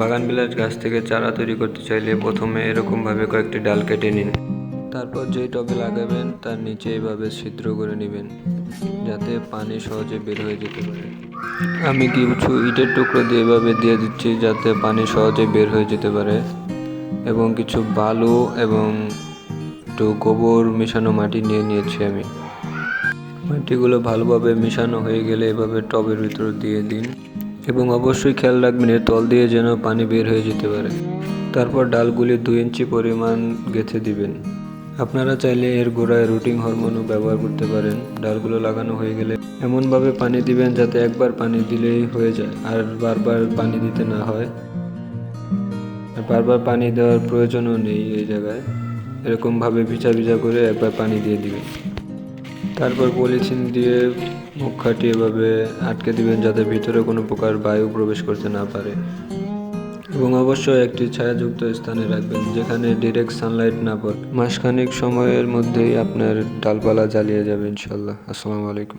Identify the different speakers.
Speaker 1: বাগানবিলাস গাছ থেকে চারা তৈরি করতে চাইলে প্রথমে এরকমভাবে কয়েকটি ডাল কেটে নিন। তারপর যেই টবে লাগাবেন তার নিচে এইভাবে ছিদ্র করে নেবেন যাতে পানি সহজে বের হয়ে যেতে পারে। আমি কিছু ইটের টুকরো দিয়ে এভাবে দিয়ে দিচ্ছি যাতে পানি সহজে বের হয়ে যেতে পারে, এবং কিছু বালু এবং একটু গোবর মেশানো মাটি নিয়ে নিয়েছি আমি। মাটিগুলো ভালোভাবে মেশানো হয়ে গেলে এভাবে টবের ভিতর দিয়ে দিন, এবং অবশ্যই খেয়াল রাখবেন এর তল দিয়ে যেন পানি বের হয়ে যেতে পারে। তারপর ডালগুলি 2 ইঞ্চি পরিমাণ গেঁথে দিবেন। আপনারা চাইলে এর গোড়ায় রুটিং হরমোনও ব্যবহার করতে পারেন। ডালগুলো লাগানো হয়ে গেলে এমনভাবে পানি দিবেন যাতে একবার পানি দিলেই হয়ে যায়, আর বারবার পানি দিতে না হয়। আর বারবার পানি দেওয়ার প্রয়োজনও নেই এই জায়গায়। এরকমভাবে ভিজা ভিজা করে একবার পানি দিয়ে দিবেন। তারপর পলিথিন দিয়ে মুখ খাটিয়ে এভাবে আটকে দিবেন যাতে ভিতরে কোনো প্রকার বায়ু প্রবেশ করতে না পারে, এবং অবশ্যই একটি ছায়াযুক্ত স্থানে রাখবেন যেখানে ডিরেক্ট সানলাইট না পড়ে। মাসখানেক সময়ের মধ্যেই আপনার ডালপালা জ্বালিয়ে যাবে ইনশাল্লাহ। আসসালামু আলাইকুম।